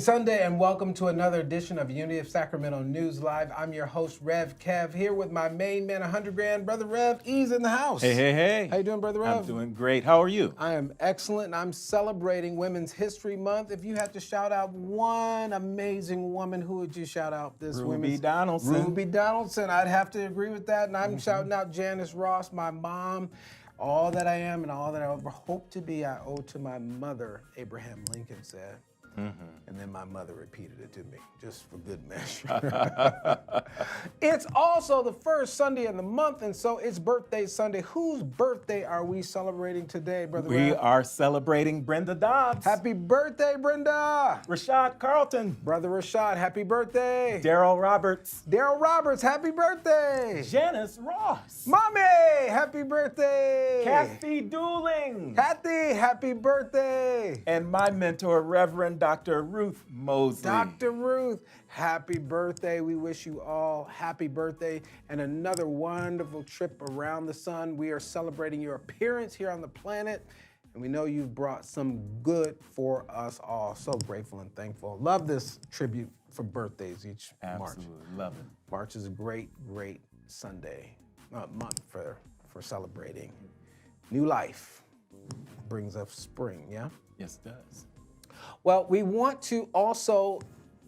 Sunday, and welcome to another edition of Unity of Sacramento News Live. I'm your host, Rev Kev, here with my main man, 100 grand, Brother Rev. E's in the house. Hey. How you doing, Brother Rev? I'm doing great. How are you? I am excellent, and I'm celebrating Women's History Month. If you had to shout out one amazing woman, who would you shout out this Ruby Donaldson. Ruby Donaldson. I'd have to agree with that, and I'm shouting out Janice Ross, my mom. All that I am and all that I ever hope to be, I owe to my mother, Abraham Lincoln said. And then my mother repeated it to me, just for good measure. It's also the first Sunday in the month, and so it's birthday Sunday. Whose birthday are we celebrating today, Brother We Rev? are celebrating Brenda Dobbs. Happy birthday, Brenda! Rashad Carlton. Brother Rashad, happy birthday! Daryl Roberts. Daryl Roberts, happy birthday! Janice Ross. Mommy, happy birthday! Kathy Dooling. Kathy, happy birthday! And my mentor, Reverend Dr. Ruth Mosley. Dr. Ruth, happy birthday. We wish you all happy birthday and another wonderful trip around the sun. We are celebrating your appearance here on the planet, and we know you've brought some good for us all. So grateful and thankful. Love this tribute for birthdays each March. Absolutely, love it. March is a great Sunday, month for celebrating new life. Brings us spring, yeah? Yes, it does. Well, we want to also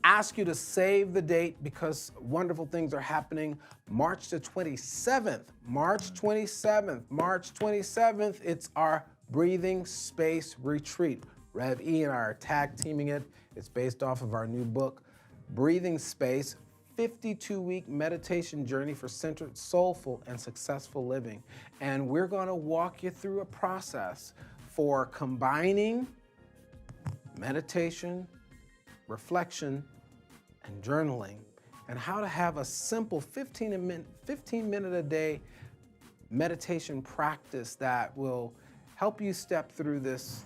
ask you to save the date because wonderful things are happening March the 27th. March 27th, it's our Breathing Space Retreat. Rev E and I are tag teaming it. It's based off of our new book, Breathing Space, 52-week meditation journey for centered, soulful, and successful living. And we're gonna walk you through a process for combining meditation, reflection, and journaling, and how to have a simple 15-minute a day meditation practice that will help you step through this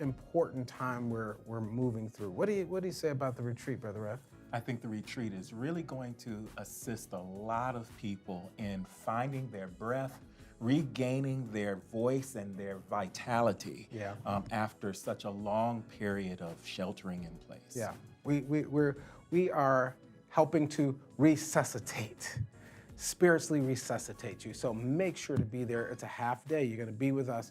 important time we're moving through. What do you say about the retreat, Brother Rev? I think the retreat is really going to assist a lot of people in finding their breath, regaining their voice and their vitality after such a long period of sheltering in place. Yeah, we are helping to resuscitate, spiritually resuscitate you. So make sure to be there. It's a half day. You're going to be with us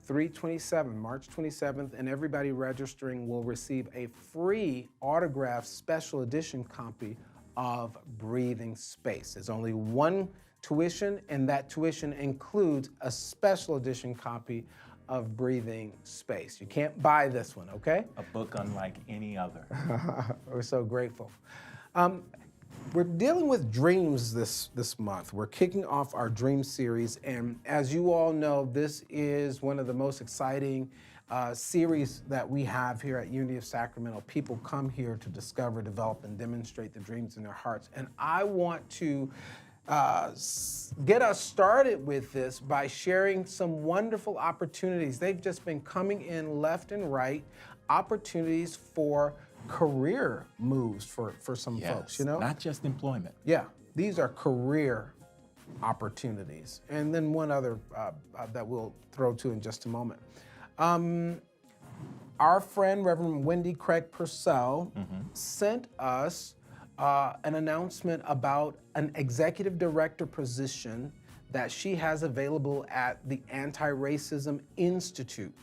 March 27th, and everybody registering will receive a free autographed special edition copy of Breathing Space. There's only one tuition, and that tuition includes a special edition copy of Breathing Space. You can't buy this one, okay? A book unlike any other. We're so grateful. We're dealing with dreams this month. We're kicking off our dream series, and as you all know, this is one of the most exciting series that we have here at Unity of Sacramento. People come here to discover, develop, and demonstrate the dreams in their hearts. And I want to get us started with this by sharing some wonderful opportunities. They've just been coming in left and right, opportunities for career moves for some folks, you know? Not just employment. Yeah, these are career opportunities. And then one other that we'll throw to in just a moment. Our friend, Reverend Wendy Craig Purcell, sent us an announcement about an executive director position that she has available at the Anti-Racism Institute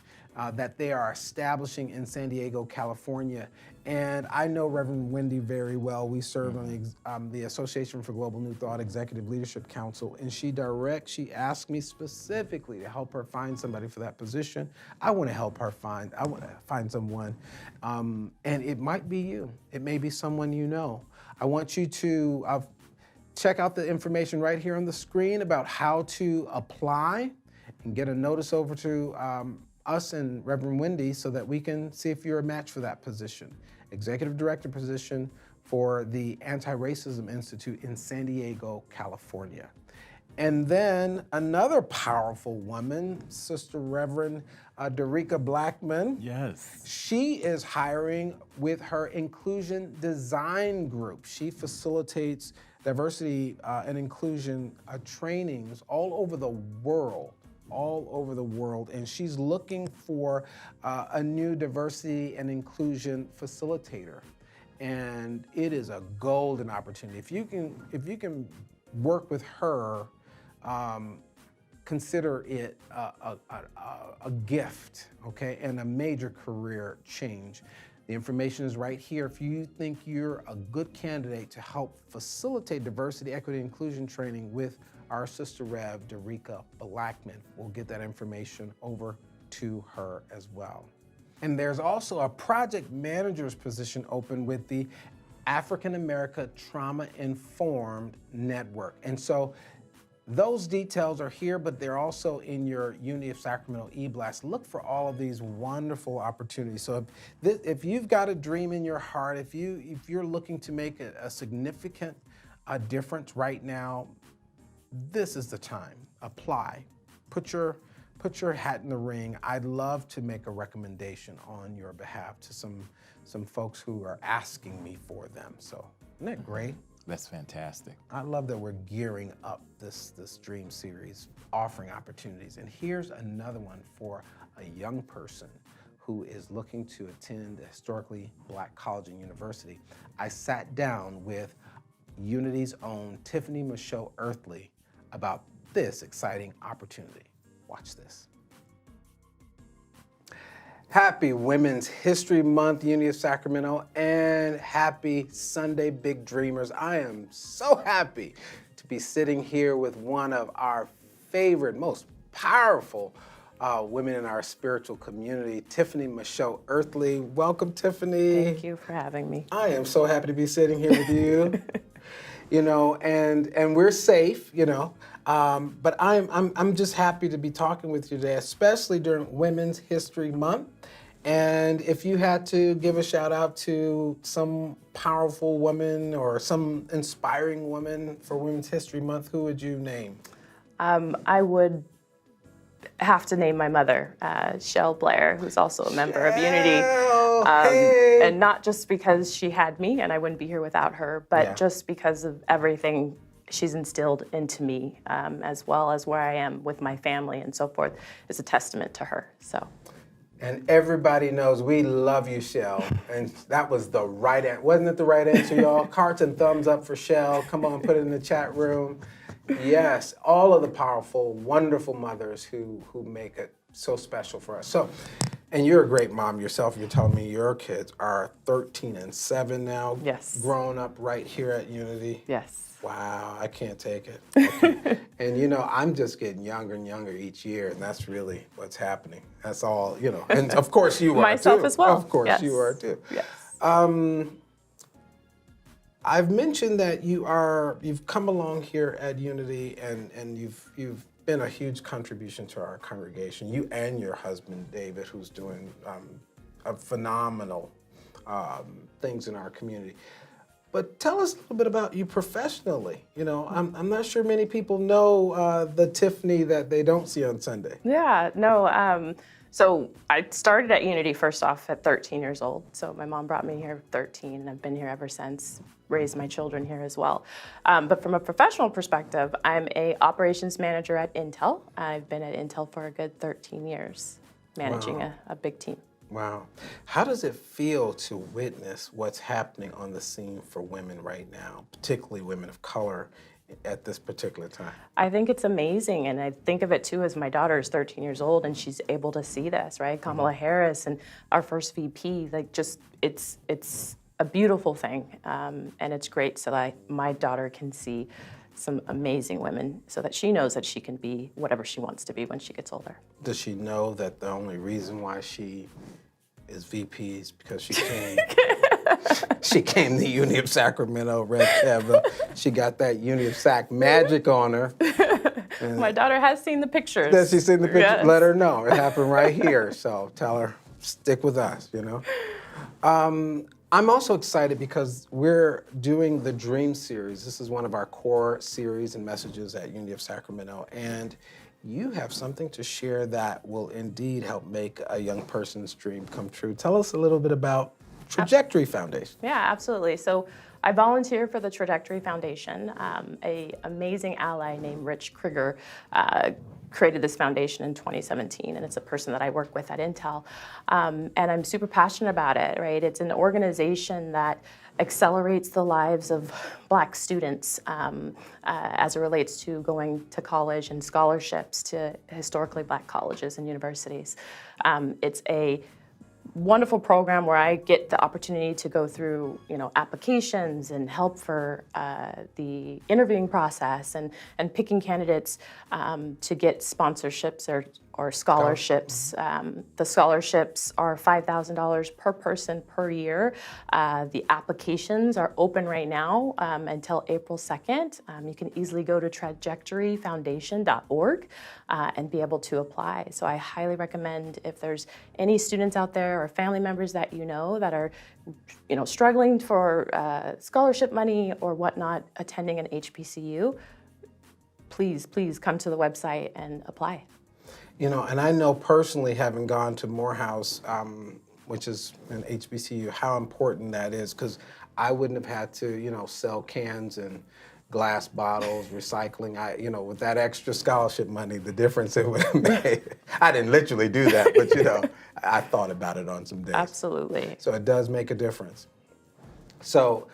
that they are establishing in San Diego, California. And I know Reverend Wendy very well. We serve on the Association for Global New Thought Executive Leadership Council, and she asked me specifically to help her find somebody for that position. I want to find someone, and it might be you. It may be someone you know. I want you to check out the information right here on the screen about how to apply and get a notice over to us and Reverend Wendy so that we can see if you're a match for that position. Executive Director position for the Anti-Racism Institute in San Diego, California. And then another powerful woman, Sister Reverend Derica Blackman. Yes. She is hiring with her Inclusion Design Group. She facilitates diversity and inclusion trainings all over the world. And she's looking for a new diversity and inclusion facilitator. and it is a golden opportunity. If you can work with her, consider it a gift, okay, and a major career change. The information is right here. If you think you're a good candidate to help facilitate diversity, equity, and inclusion training with our Sister Rev, Derica Blackman, we'll get that information over to her as well. And there's also a project manager's position open with the African America Trauma Informed Network. And so those details are here, but they're also in your Unity of Sacramento e-blast. Look for all of these wonderful opportunities. So if you've got a dream in your heart, if you're looking to make a significant difference right now, this is the time. Apply. Put your hat in the ring. I'd love to make a recommendation on your behalf to some folks who are asking me for them. So isn't that great? That's fantastic. I love that we're gearing up this Dream Series, offering opportunities. And here's another one for a young person who is looking to attend a historically Black college and university. I sat down with Unity's own Tiffany Michaud Earthley about this exciting opportunity. Watch this. Happy Women's History Month, Unity of Sacramento, and happy Sunday, Big Dreamers. I am so happy to be sitting here with one of our favorite, most powerful women in our spiritual community, Tiffany Michaud Earthley. Welcome, Tiffany. Thank you for having me. I am so happy to be sitting here with you. You know, and we're safe, you know. But I'm just happy to be talking with you today, especially during Women's History Month. And if you had to give a shout out to some powerful woman or some inspiring woman for Women's History Month, who would you name? I would have to name my mother, Shell Blair, who's also a member of Unity. Hey. And not just because she had me and I wouldn't be here without her, but just because of everything she's instilled into me, as well as where I am with my family and so forth, is a testament to her. So. And everybody knows we love you, Shell. And that was the right answer. Wasn't it the right answer, y'all? Hearts and thumbs up for Shell. Come on, put it in the chat room. Yes, all of the powerful, wonderful mothers who make it so special for us. So, and you're a great mom yourself. You're telling me your kids are 13 and 7 now. Yes. Growing up right here at Unity. Yes. Wow, I can't take it. Okay. And you know, I'm just getting younger and younger each year, and that's really what's happening. That's all, you know. And of course you are Myself too. as well. Of course you are too. Yes. I've mentioned that you've come along here at Unity, and you've been a huge contribution to our congregation. You and your husband David, who's doing a phenomenal things in our community. But tell us a little bit about you professionally. You know, I'm not sure many people know the Tiffany that they don't see on Sunday. Yeah, no. So I started at Unity first off at 13 years old. So my mom brought me here at 13, and I've been here ever since, raised my children here as well. But from a professional perspective, I'm a operations manager at Intel. I've been at Intel for a good 13 years, managing a big team. Wow. How does it feel to witness what's happening on the scene for women right now, particularly women of color, at this particular time? I think it's amazing, and I think of it too as my daughter is 13 years old and she's able to see this, right? Kamala Harris and our first VP, like just it's a beautiful thing, and it's great so that my daughter can see some amazing women so that she knows that she can be whatever she wants to be when she gets older. Does she know that the only reason why she is VP is because she came she came to Unity of Sacramento, Red Tab. She got that Unity of Sac magic on her. My daughter has seen the pictures. Has she seen the pictures? Yes. Let her know. It happened right here. So tell her, stick with us, you know. I'm also excited because we're doing the Dream Series. This is one of our core series and messages at Unity of Sacramento. And you have something to share that will indeed help make a young person's dream come true. Tell us a little bit about Trajectory Foundation. Yeah, absolutely. So I volunteer for the Trajectory Foundation. A amazing ally named Rich Krieger created this foundation in 2017, and it's a person that I work with at Intel. And I'm super passionate about it, right? It's an organization that accelerates the lives of Black students as it relates to going to college and scholarships to historically Black colleges and universities. It's a wonderful program where I get the opportunity to go through, applications and help for the interviewing process and picking candidates to get sponsorships or scholarships. The scholarships are $5,000 per person per year. The applications are open right now until April 2nd. You can easily go to trajectoryfoundation.org and be able to apply. So I highly recommend, if there's any students out there or family members that you know that are struggling for scholarship money or whatnot, attending an HBCU, please come to the website and apply. And I know personally, having gone to Morehouse, which is an HBCU, how important that is, because I wouldn't have had to, sell cans and glass bottles, recycling. With that extra scholarship money, the difference it would have made. I didn't literally do that, but I thought about it on some days. Absolutely. So it does make a difference. So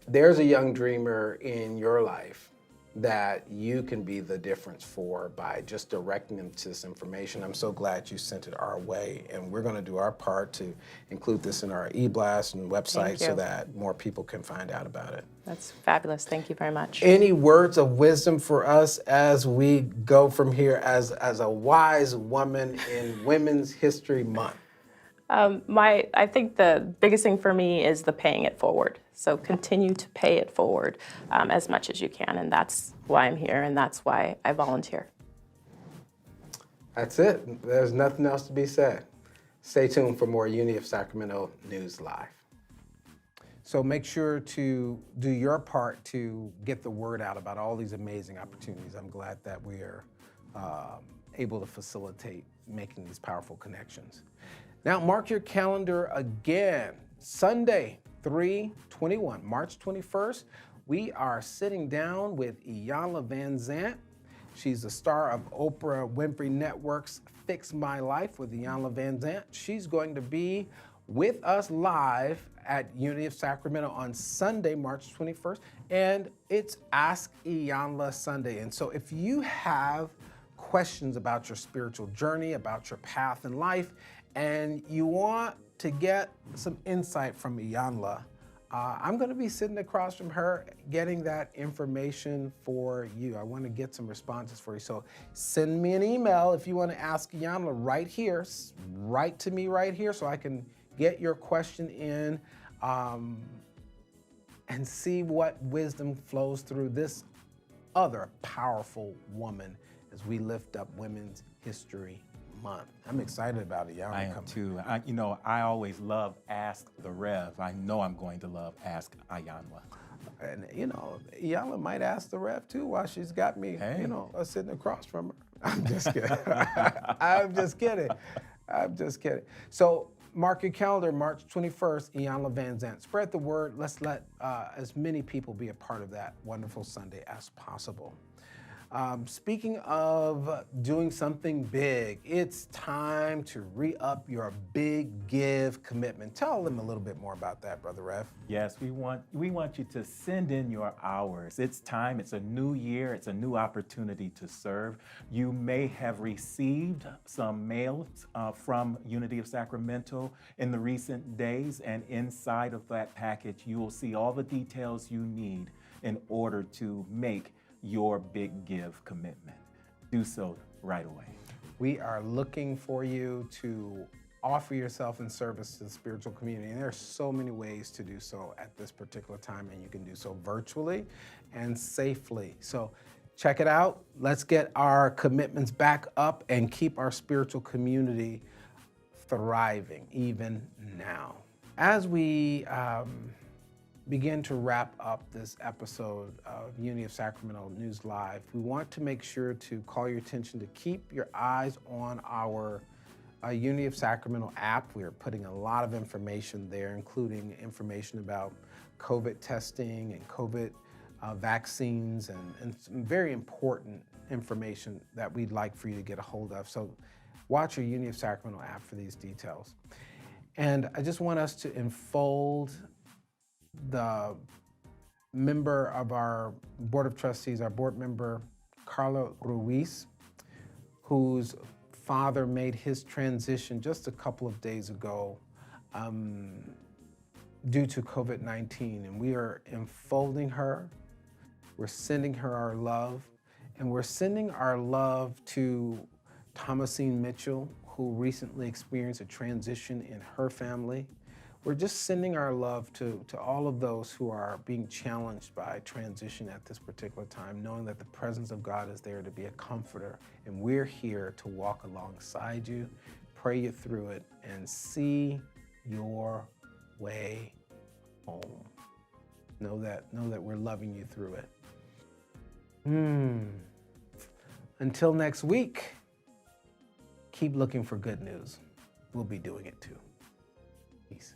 there's a young dreamer in your life that you can be the difference for by just directing them to this information. I'm so glad you sent it our way, and we're going to do our part to include this in our e-blast and website so that more people can find out about it. That's fabulous. Thank you very much. Any words of wisdom for us as we go from here as a wise woman in Women's History Month? I think the biggest thing for me is the paying it forward. So continue to pay it forward as much as you can, and that's why I'm here, and that's why I volunteer. That's it. There's nothing else to be said. Stay tuned for more Unity of Sacramento News Live. So make sure to do your part to get the word out about all these amazing opportunities. I'm glad that we are able to facilitate making these powerful connections. Now, mark your calendar again. Sunday, 3/21, March 21st, we are sitting down with Iyanla Vanzant. She's the star of Oprah Winfrey Network's Fix My Life with Iyanla Vanzant. She's going to be with us live at Unity of Sacramento on Sunday, March 21st, and it's Ask Iyanla Sunday. And so if you have questions about your spiritual journey, about your path in life, and you want to get some insight from Iyanla, I'm going to be sitting across from her getting that information for you. I want to get some responses for you. So send me an email if you want to ask Iyanla right here. Write to me right here so I can get your question in and see what wisdom flows through this other powerful woman as we lift up Women's History Month. I'm excited about it. I am too. I always love Ask the Rev. I know I'm going to love Ask Iyanla. And Iyanla might ask the Rev too while she's got me, sitting across from her. I'm just kidding. I'm just kidding. I'm just kidding. So mark your calendar, March 21st, Iyanla Vanzant. Spread the word. Let's let as many people be a part of that wonderful Sunday as possible. Speaking of doing something big, it's time to re-up your big give commitment. Tell them a little bit more about that, Brother Rev. Yes, we want you to send in your hours. It's time. It's a new year. It's a new opportunity to serve. You may have received some mail from Unity of Sacramento in the recent days, and inside of that package, you will see all the details you need in order to make your big give commitment. Do so right away. We are looking for you to offer yourself in service to the spiritual community. And there are so many ways to do so at this particular time, and you can do so virtually and safely. So check it out. Let's get our commitments back up and keep our spiritual community thriving even now. As we begin to wrap up this episode of Unity of Sacramento News Live, we want to make sure to call your attention to keep your eyes on our Unity of Sacramento app. We are putting a lot of information there, including information about COVID testing and COVID vaccines and some very important information that we'd like for you to get a hold of. So watch your Unity of Sacramento app for these details. And I just want us to enfold the member of our Board of Trustees, our board member, Carla Ruiz, whose father made his transition just a couple of days ago due to COVID-19. And we are enfolding her, we're sending her our love, and we're sending our love to Thomasine Mitchell, who recently experienced a transition in her family. We're just sending our love to all of those who are being challenged by transition at this particular time, knowing that the presence of God is there to be a comforter, and we're here to walk alongside you, pray you through it, and see your way home. Know that we're loving you through it. Until next week, keep looking for good news. We'll be doing it too. Peace.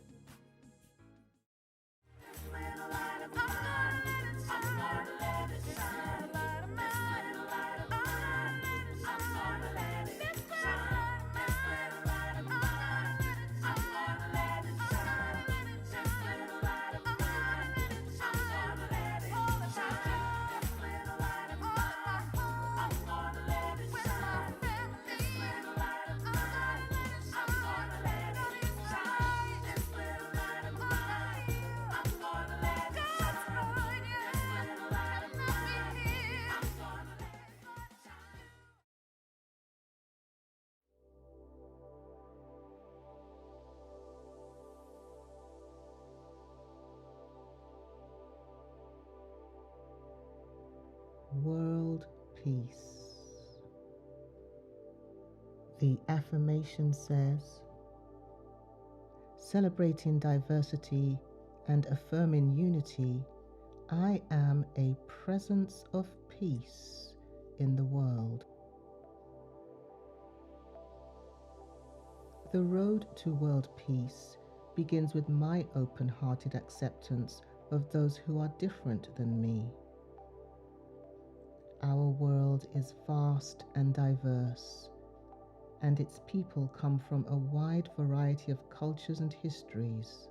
World peace. The affirmation says, celebrating diversity and affirming unity, I am a presence of peace in the world. The road to world peace begins with my open-hearted acceptance of those who are different than me. Our world is vast and diverse, and its people come from a wide variety of cultures and histories.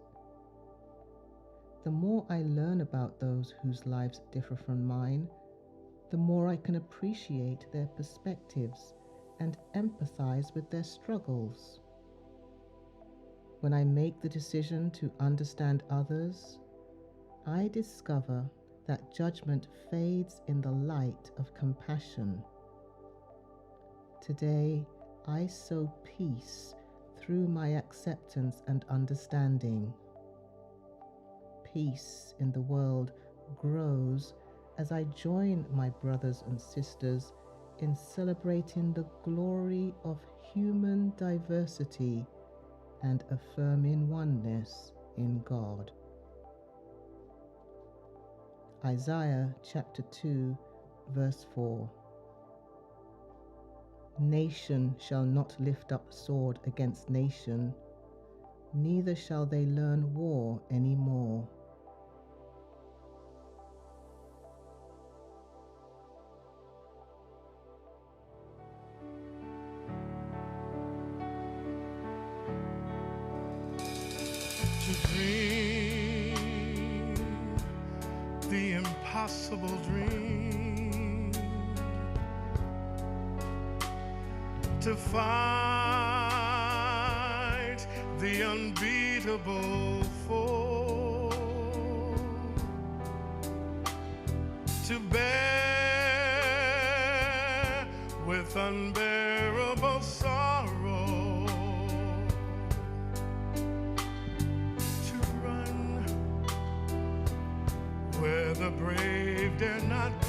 The more I learn about those whose lives differ from mine, the more I can appreciate their perspectives and empathize with their struggles. When I make the decision to understand others, I discover that judgment fades in the light of compassion. Today, I sow peace through my acceptance and understanding. Peace in the world grows as I join my brothers and sisters in celebrating the glory of human diversity and affirming oneness in God. Isaiah chapter 2, verse 4. Nation shall not lift up sword against nation, neither shall they learn war any more. To dream the impossible dream, to fight the unbeatable foe, to bear with unbearable sorrow, to run where the brave dare not go,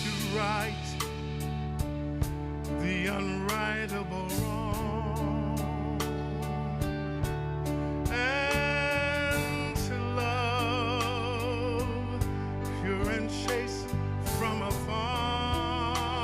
to right the unrightable wrong, and to love pure and chaste from afar.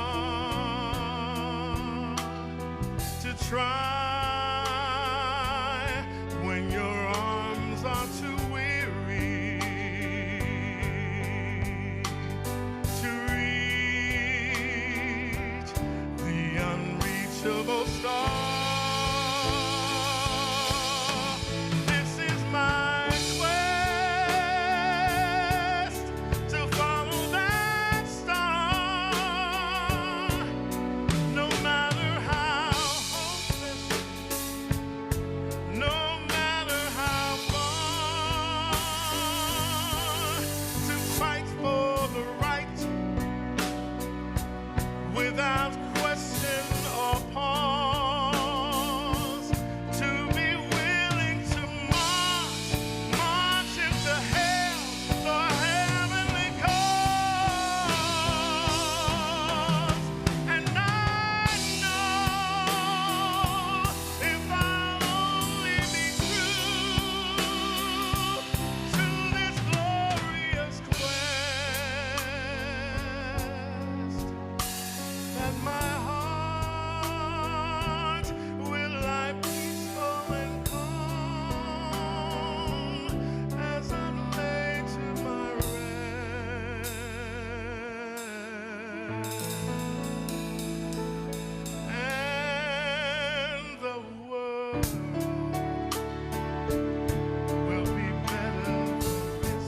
will be better for this.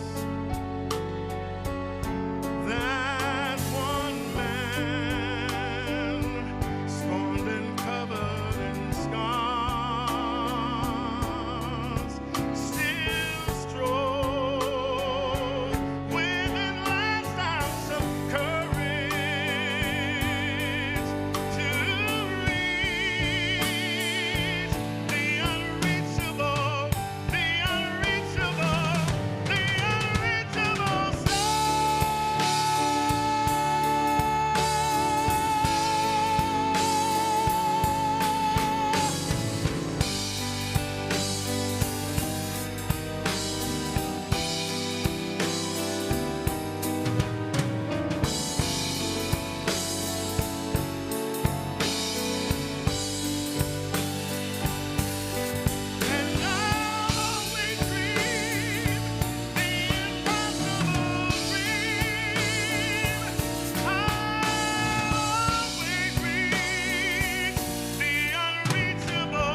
That one man scorned and covered in scars still strove with an last ounce of courage to reach the unreachable, the unreachable, the unreachable And I'll always dream the impossible dream. I'll always reach the unreachable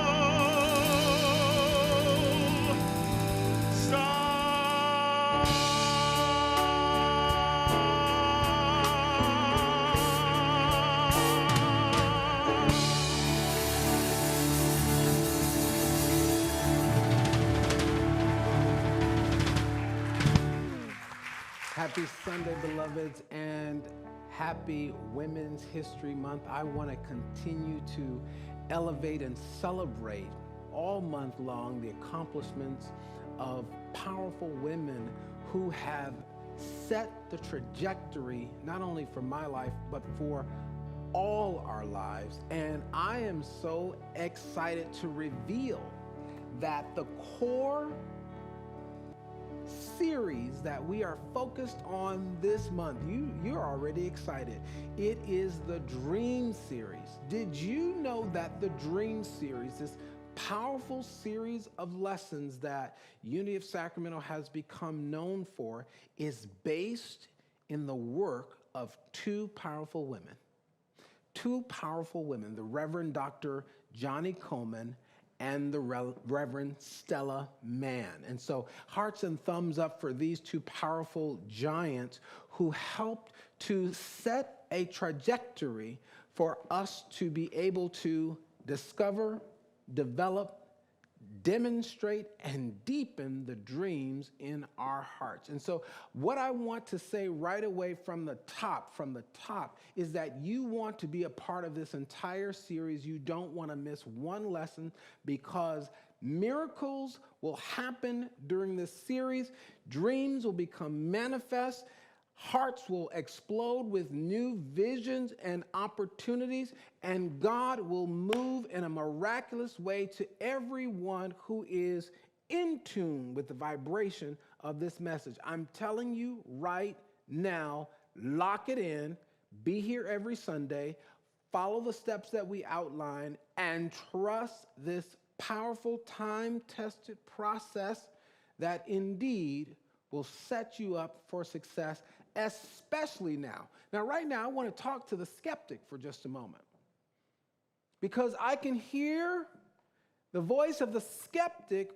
Happy Sunday, beloveds, and happy Women's History Month. I want to continue to elevate and celebrate all month long the accomplishments of powerful women who have set the trajectory, not only for my life, but for all our lives. And I am so excited to reveal that the core series that we are focused on this month, you're already excited. It is the Dream Series. Did you know that the Dream Series, this powerful series of lessons that Unity of Sacramento has become known for, is based in the work of two powerful women? Two powerful women, the Reverend Dr. Johnny Coleman and the Reverend Stella Mann. And so hearts and thumbs up for these two powerful giants who helped to set a trajectory for us to be able to discover, develop, demonstrate, and deepen the dreams in our hearts. And so what I want to say right away from the top, is that you want to be a part of this entire series. You don't want to miss one lesson, because miracles will happen during this series. Dreams will become manifest. Hearts will explode with new visions and opportunities, and God will move in a miraculous way to everyone who is in tune with the vibration of this message. I'm telling you right now, lock it in, be here every Sunday, follow the steps that we outline, and trust this powerful, time-tested process that indeed will set you up for success, especially now. Now, right now, I want to talk to the skeptic for just a moment, because I can hear the voice of the skeptic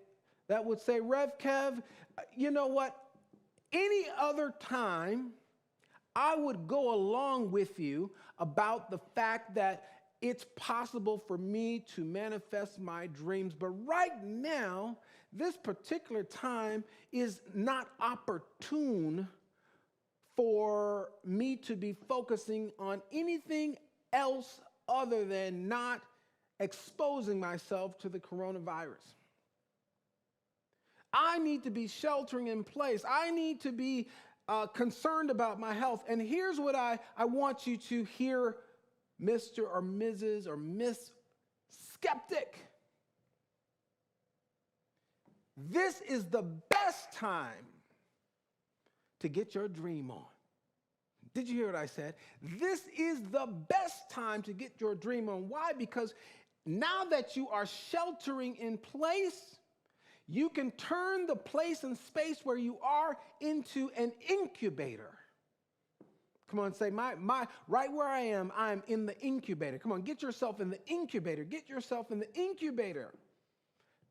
that would say, Rev Kev, you know what? Any other time, I would go along with you about the fact that it's possible for me to manifest my dreams. But right now, this particular time is not opportune for me to be focusing on anything else other than not exposing myself to the coronavirus. I need to be sheltering in place. I need to be concerned about my health. And here's what I want you to hear, Mr. or Mrs. or Miss Skeptic. This is the best time to get your dream on. Did you hear what I said? This is the best time to get your dream on. Why? Because now that you are sheltering in place, you can turn the place and space where you are into an incubator. Come on, say, my right where I am in the incubator. Come on, get yourself in the incubator. Get yourself in the incubator.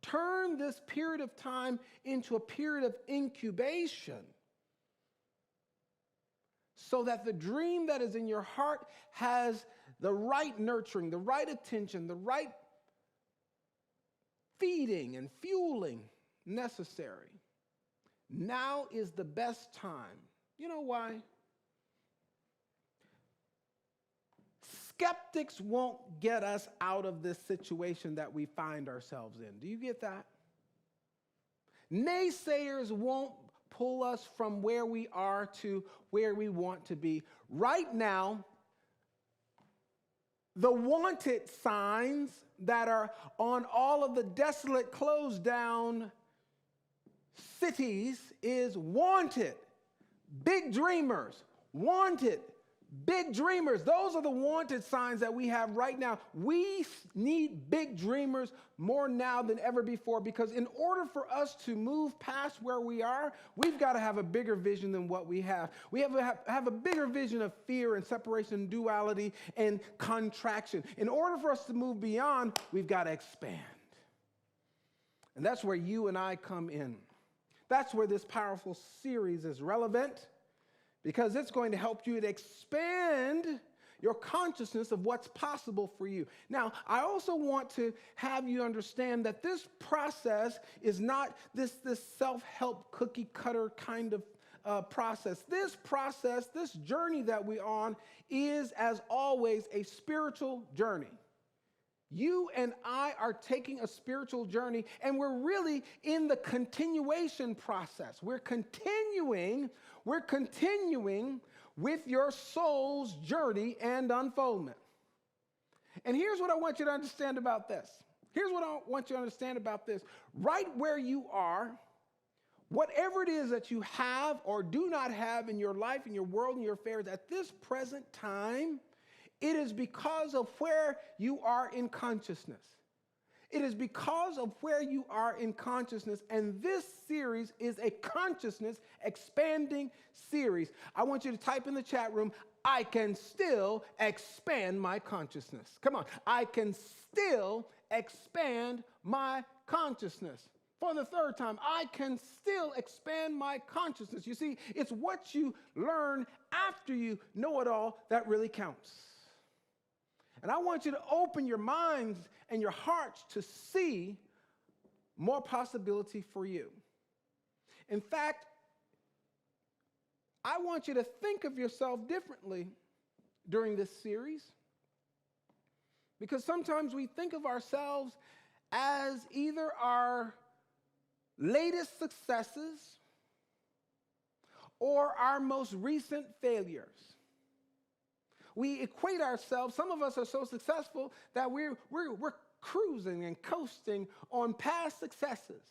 Turn this period of time into a period of incubation so that the dream that is in your heart has the right nurturing, the right attention, the right feeding and fueling necessary. Now is the best time. You know why? Skeptics won't get us out of this situation that we find ourselves in. Do you get that? Naysayers won't pull us from where we are to where we want to be. Right now, the wanted signs that are on all of the desolate, closed down cities is wanted. Big dreamers, wanted. Big dreamers. Those are the wanted signs that we have right now. We need big dreamers more now than ever before, because in order for us to move past where we are, we've got to have a bigger vision than what we have. We have to have a bigger vision of fear and separation and duality and contraction. In order for us to move beyond, we've got to expand. And that's where you and I come in. That's where this powerful series is relevant, because it's going to help you to expand your consciousness of what's possible for you. Now, I also want to have you understand that this process is not this self-help cookie cutter kind of process. This process, this journey that we're on is, as always, a spiritual journey. You and I are taking a spiritual journey, and we're really in the continuation process. We're continuing with your soul's journey and unfoldment. And here's what I want you to understand about this. Right where you are, whatever it is that you have or do not have in your life, in your world, in your affairs at this present time, it is because of where you are in consciousness. It is because of where you are in consciousness, and this series is a consciousness expanding series. I want you to type in the chat room, I can still expand my consciousness. Come on, I can still expand my consciousness. For the third time, I can still expand my consciousness. You see, it's what you learn after you know it all that really counts. And I want you to open your minds and your hearts to see more possibility for you. In fact, I want you to think of yourself differently during this series, because sometimes we think of ourselves as either our latest successes or our most recent failures. We equate ourselves, some of us are so successful that we're cruising and coasting on past successes.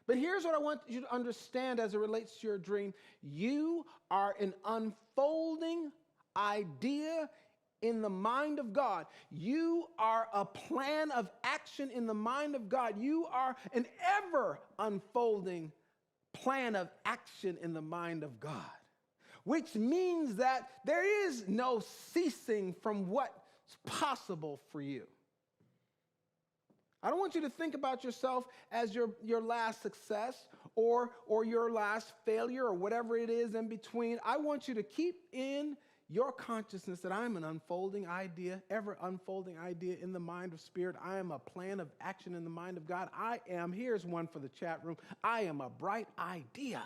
But here's what I want you to understand as it relates to your dream. You are an unfolding idea in the mind of God. You are a plan of action in the mind of God. You are an ever unfolding plan of action in the mind of God. Which means that there is no ceasing from what's possible for you. I don't want you to think about yourself as your last success or your last failure or whatever it is in between. I want you to keep in your consciousness that I'm an unfolding idea, ever unfolding idea in the mind of spirit. I am a plan of action in the mind of God. Here's one for the chat room, I am a bright idea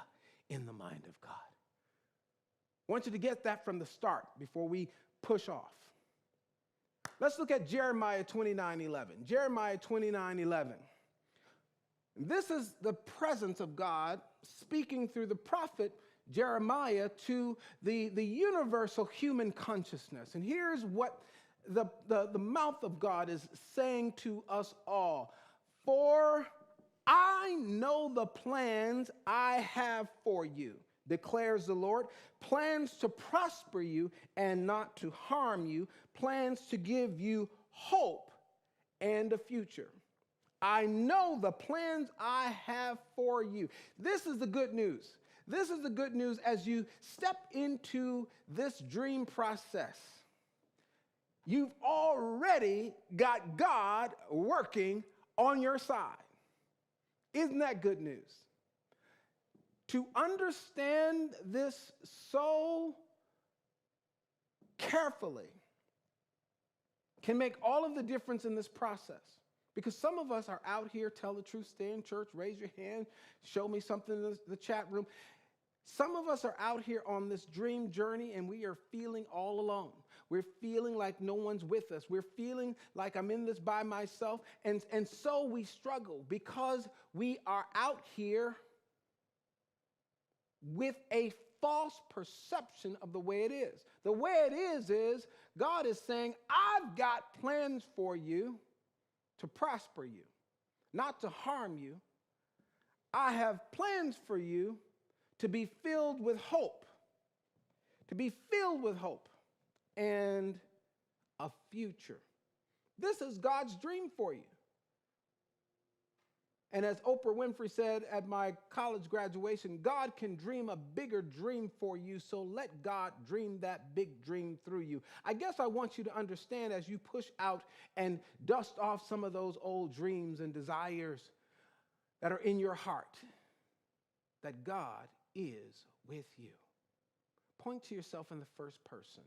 in the mind of God. I want you to get that from the start before we push off. Let's look at Jeremiah 29:11. Jeremiah 29:11. This is the presence of God speaking through the prophet Jeremiah to the universal human consciousness. And here's what the mouth of God is saying to us all. For I know the plans I have for you, declares the Lord, plans to prosper you and not to harm you, plans to give you hope and a future. I know the plans I have for you. This is the good news. This is the good news as you step into this dream process. You've already got God working on your side. Isn't that good news? To understand this so carefully can make all of the difference in this process. Because some of us are out here, tell the truth, stay in church, raise your hand, show me something in the chat room. Some of us are out here on this dream journey and we are feeling all alone. We're feeling like no one's with us. We're feeling like I'm in this by myself. And so we struggle because we are out here with a false perception of the way it is. The way it is God is saying, I've got plans for you to prosper you, not to harm you. I have plans for you to be filled with hope, and a future. This is God's dream for you. And as Oprah Winfrey said at my college graduation, God can dream a bigger dream for you, so let God dream that big dream through you. I guess I want you to understand as you push out and dust off some of those old dreams and desires that are in your heart, that God is with you. Point to yourself in the first person.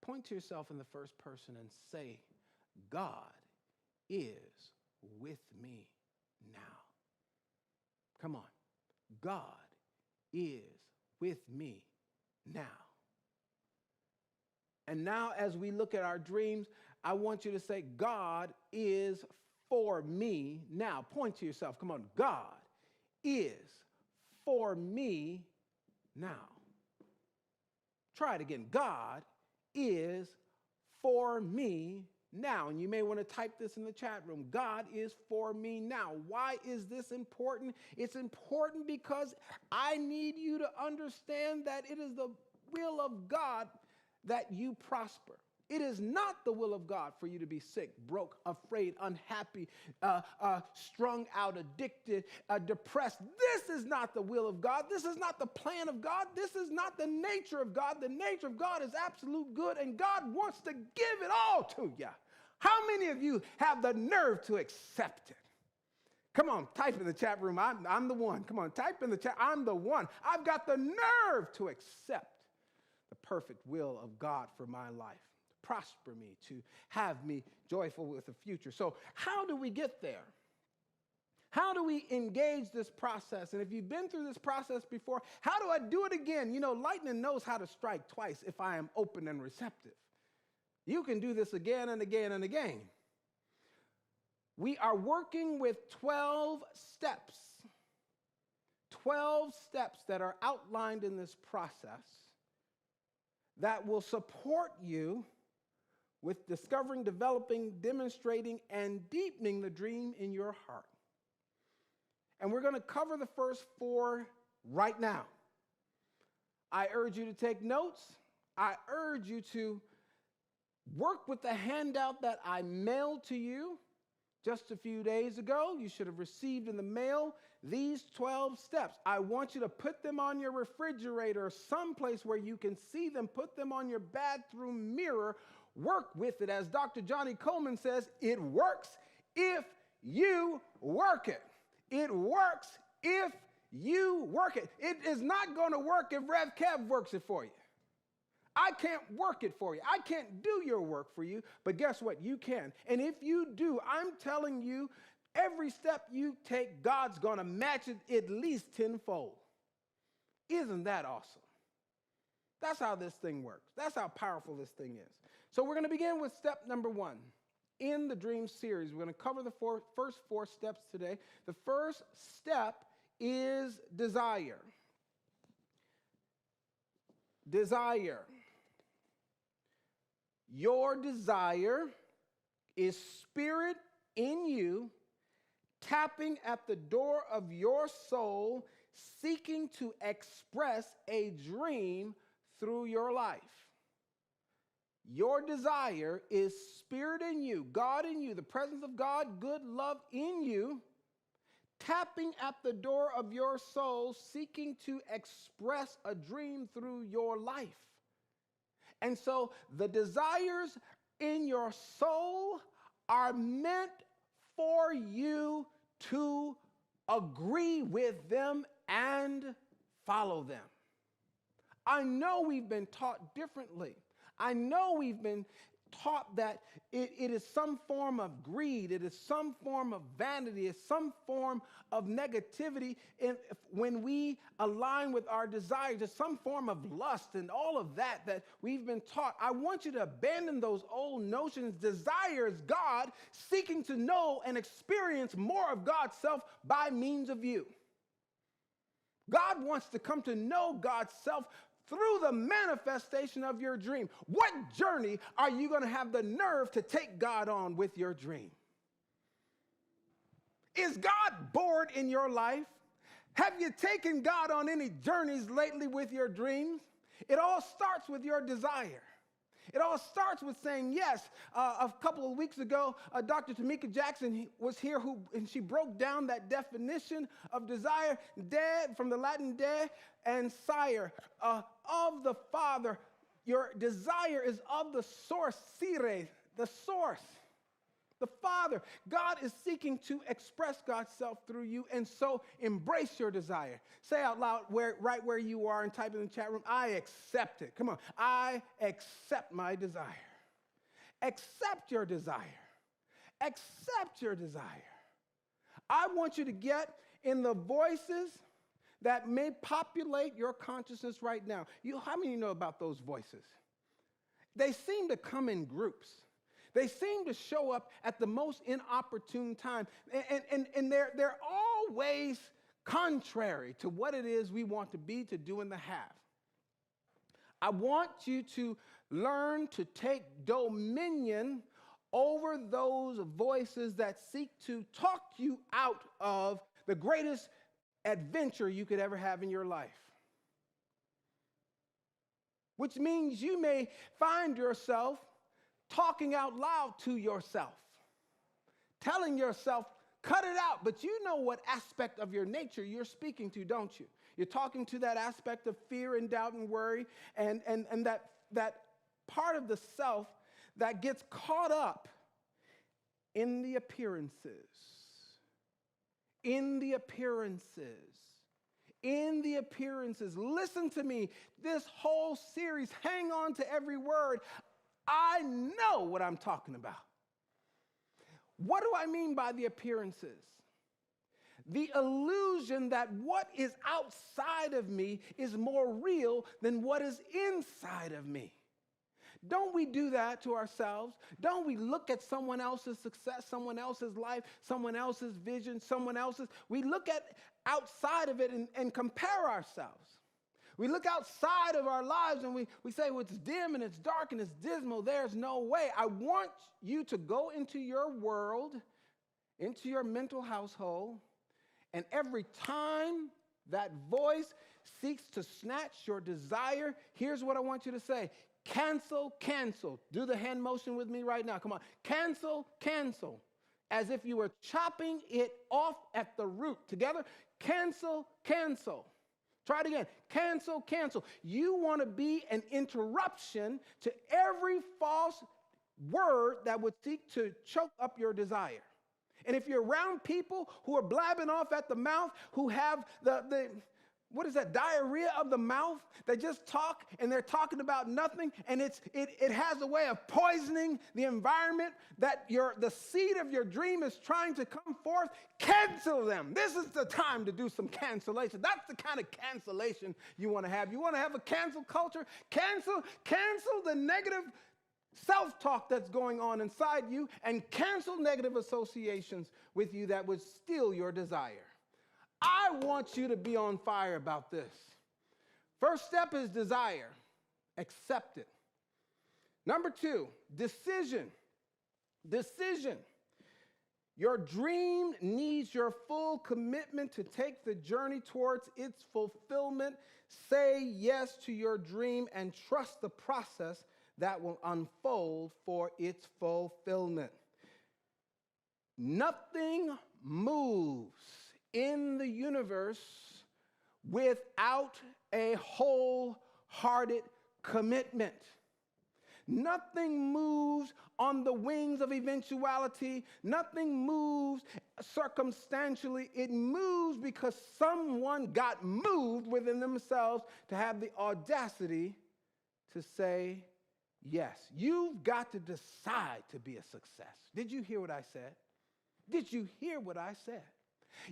Point to yourself in the first person and say, God is with me now. Come on. God is with me now. And now as we look at our dreams, I want you to say, God is for me now. Point to yourself. Come on. God is for me now. Try it again. God is for me now. And you may want to type this in the chat room. God is for me now. Why is this important? It's important because I need you to understand that it is the will of God that you prosper. It is not the will of God for you to be sick, broke, afraid, unhappy, strung out, addicted, depressed. This is not the will of God. This is not the plan of God. This is not the nature of God. The nature of God is absolute good, and God wants to give it all to you. How many of you have the nerve to accept it? Come on, type in the chat room. I'm the one. Come on, type in the chat. I'm the one. I've got the nerve to accept the perfect will of God for my life. Prosper me, to have me joyful with the future. So how do we get there? How do we engage this process? And if you've been through this process before, how do I do it again? You know, lightning knows how to strike twice if I am open and receptive. You can do this again and again and again. We are working with 12 steps. 12 steps that are outlined in this process that will support you with discovering, developing, demonstrating, and deepening the dream in your heart. And we're going to cover the first 4 right now. I urge you to take notes. I urge you to work with the handout that I mailed to you just a few days ago. You should have received in the mail these 12 steps. I want you to put them on your refrigerator, someplace where you can see them. Put them on your bathroom mirror. Work with it. As Dr. Johnny Coleman says, it works if you work it. It works if you work it. It is not going to work if Rev Kev works it for you. I can't work it for you. I can't do your work for you, but guess what? You can. And if you do, I'm telling you, every step you take, God's going to match it at least tenfold. Isn't that awesome? That's how this thing works. That's how powerful this thing is. So we're going to begin with step number 1 in the Dream series. We're going to cover the first 4 steps today. The first step is desire. Desire. Your desire is spirit in you tapping at the door of your soul, seeking to express a dream through your life. Your desire is spirit in you, God in you, the presence of God, good love in you, tapping at the door of your soul, seeking to express a dream through your life. And so the desires in your soul are meant for you to agree with them and follow them. I know we've been taught differently. I know we've been taught that it is some form of greed, it is some form of vanity, it's some form of negativity when we align with our desires, it's some form of lust and all of that we've been taught. I want you to abandon those old notions. Desire is God seeking to know and experience more of God's self by means of you. God wants to come to know God's self through the manifestation of your dream. What journey are you going to have the nerve to take God on with your dream? Is God bored in your life? Have you taken God on any journeys lately with your dreams? It all starts with your desire. It all starts with saying yes. A couple of weeks ago, Dr. Tamika Jackson was here, and she broke down that definition of desire, de, from the Latin de, and sire, of the Father. Your desire is of the source, sire, the source, the Father. God is seeking to express God's self through you, and so embrace your desire. Say out loud, right where you are, and type in the chat room, I accept it. Come on, I accept my desire. Accept your desire. Accept your desire. I want you to get in the voices that may populate your consciousness right now. How many of you know about those voices? They seem to come in groups. They seem to show up at the most inopportune time, and they're always contrary to what it is we want to be, to do, and to have. I want you to learn to take dominion over those voices that seek to talk you out of the greatest adventure you could ever have in your life. Which means you may find yourself talking out loud to yourself, telling yourself, cut it out. But you know what aspect of your nature you're speaking to, don't you? You're talking to that aspect of fear and doubt and worry, and that part of the self that gets caught up in the appearances. In the appearances. In the appearances. Listen to me. This whole series, hang on to every word. I know what I'm talking about. What do I mean by the appearances? The illusion that what is outside of me is more real than what is inside of me. Don't we do that to ourselves? Don't we look at someone else's success, someone else's life, someone else's vision, someone else's? We look at outside of it and compare ourselves. We look outside of our lives and we say, well, it's dim and it's dark and it's dismal. There's no way. I want you to go into your world, into your mental household, and every time that voice seeks to snatch your desire, here's what I want you to say. Cancel, cancel. Do the hand motion with me right now. Come on. Cancel, cancel. As if you were chopping it off at the root. Together. Cancel, cancel. Try it again. Cancel, cancel. You want to be an interruption to every false word that would seek to choke up your desire. And if you're around people who are blabbing off at the mouth, who have what is that, diarrhea of the mouth? They just talk and they're talking about nothing, and it has a way of poisoning the environment that the seed of your dream is trying to come forth. Cancel them. This is the time to do some cancellation. That's the kind of cancellation you want to have. You want to have a cancel culture? Cancel the negative self-talk that's going on inside you, and cancel negative associations with you that would steal your desire. I want you to be on fire about this. First step is desire. Accept it. Number 2, decision. Decision. Your dream needs your full commitment to take the journey towards its fulfillment. Say yes to your dream and trust the process that will unfold for its fulfillment. Nothing moves in the universe without a wholehearted commitment. Nothing moves on the wings of eventuality. Nothing moves circumstantially. It moves because someone got moved within themselves to have the audacity to say yes. You've got to decide to be a success. Did you hear what I said? Did you hear what I said?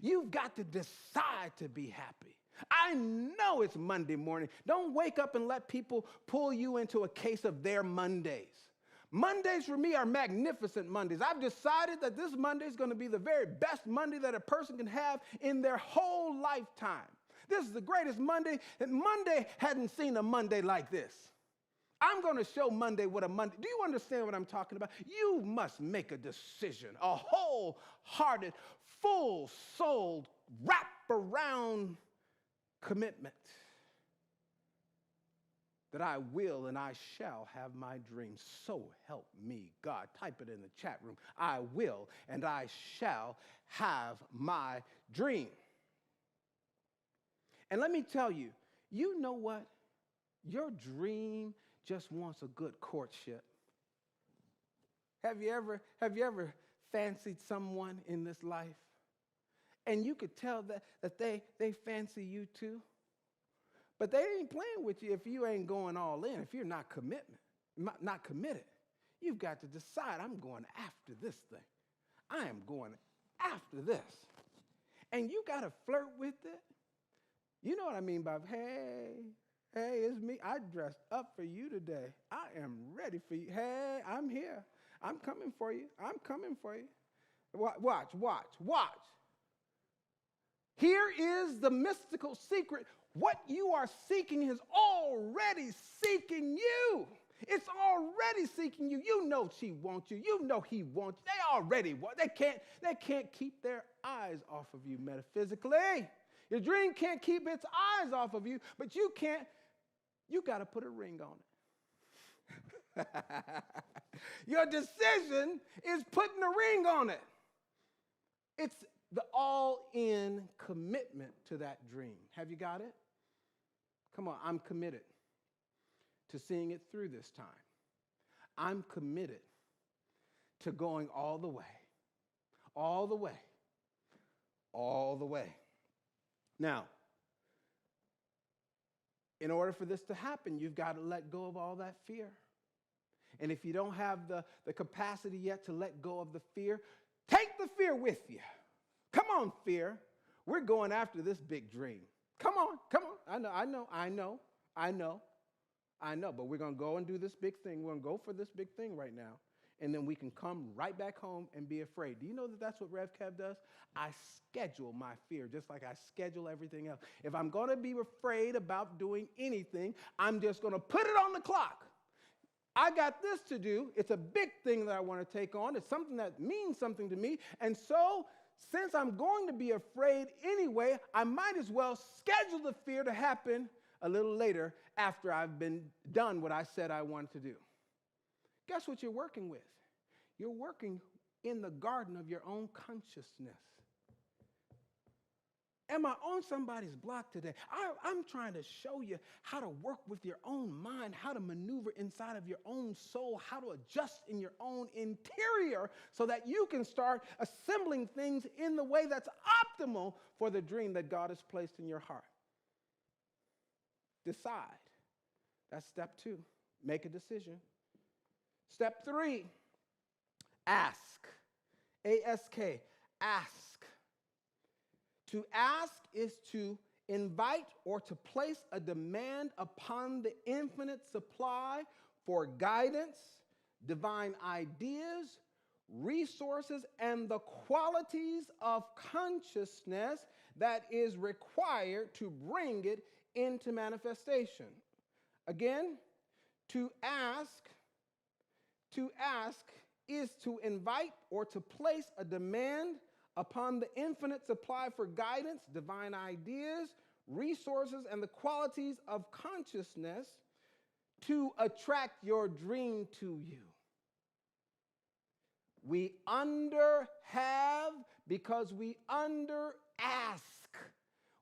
You've got to decide to be happy. I know it's Monday morning. Don't wake up and let people pull you into a case of their Mondays. Mondays for me are magnificent Mondays. I've decided that this Monday is going to be the very best Monday that a person can have in their whole lifetime. This is the greatest Monday, and Monday hadn't seen a Monday like this. I'm going to show Monday what a Monday. Do you understand what I'm talking about? You must make a decision, a wholehearted, full-souled, wrap-around commitment that I will and I shall have my dream. So help me, God. Type it in the chat room. I will and I shall have my dream. And let me tell you, you know what? Your dream just wants a good courtship. Have you ever fancied someone in this life? And you could tell that they fancy you too. But they ain't playing with you if you ain't going all in, if you're not committed. You've got to decide, I'm going after this thing. I am going after this. And you got to flirt with it. You know what I mean by, hey, it's me. I dressed up for you today. I am ready for you. Hey, I'm here. I'm coming for you. I'm coming for you. Watch. Here is the mystical secret. What you are seeking is already seeking you. It's already seeking you. You know she wants you. You know he wants you. They already want. They can't keep their eyes off of you metaphysically. Your dream can't keep its eyes off of you, but you can't. You got to put a ring on it. Your decision is putting a ring on it. It's the all-in commitment to that dream. Have you got it? Come on, I'm committed to seeing it through this time. I'm committed to going all the way, all the way, all the way. Now, in order for this to happen, you've got to let go of all that fear. And if you don't have the capacity yet to let go of the fear, take the fear with you. Come on, fear. We're going after this big dream. Come on. I know. But we're going to go and do this big thing. We're going to go for this big thing right now. And then we can come right back home and be afraid. Do you know that that's what Rev Kev does? I schedule my fear just like I schedule everything else. If I'm going to be afraid about doing anything, I'm just going to put it on the clock. I got this to do. It's a big thing that I want to take on. It's something that means something to me. And so, since I'm going to be afraid anyway, I might as well schedule the fear to happen a little later after I've been done what I said I wanted to do. Guess what you're working with? You're working in the garden of your own consciousness. Am I on somebody's block today? I'm trying to show you how to work with your own mind, how to maneuver inside of your own soul, how to adjust in your own interior so that you can start assembling things in the way that's optimal for the dream that God has placed in your heart. Decide. That's step 2. Make a decision. Step 3, ask. A-S-K, ask. To ask is to invite or to place a demand upon the infinite supply for guidance, divine ideas, resources, and the qualities of consciousness that is required to bring it into manifestation. Again, to ask is to invite or to place a demand upon the infinite supply for guidance, divine ideas, resources, and the qualities of consciousness to attract your dream to you. We under-have because we under-ask.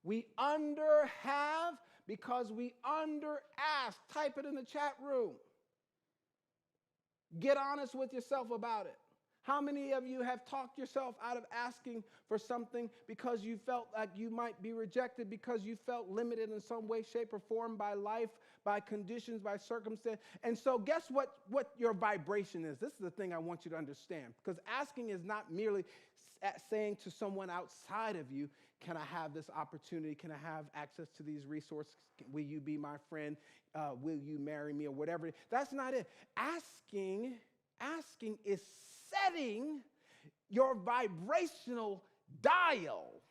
We under-have because we under-ask. Type it in the chat room. Get honest with yourself about it. How many of you have talked yourself out of asking for something because you felt like you might be rejected, because you felt limited in some way, shape, or form by life, by conditions, by circumstance? And so guess what your vibration is? This is the thing I want you to understand, because asking is not merely saying to someone outside of you, can I have this opportunity? Can I have access to these resources? Will you be my friend? Will you marry me, or whatever? That's not it. Asking is setting your vibrational dial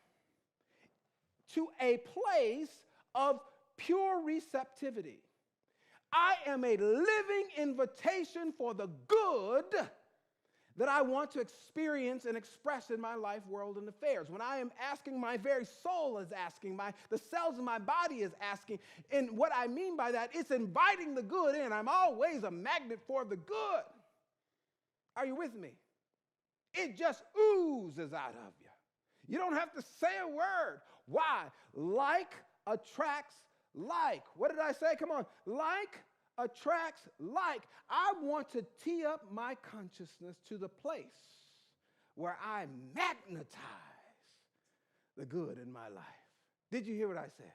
to a place of pure receptivity. I am a living invitation for the good that I want to experience and express in my life, world, and affairs. When I am asking, my very soul is asking, the cells in my body is asking. And what I mean by that, it's inviting the good in. I'm always a magnet for the good. Are you with me? It just oozes out of you. You don't have to say a word. Why? Like attracts like. What did I say? Come on. Like attracts like. I want to tee up my consciousness to the place where I magnetize the good in my life. Did you hear what I said?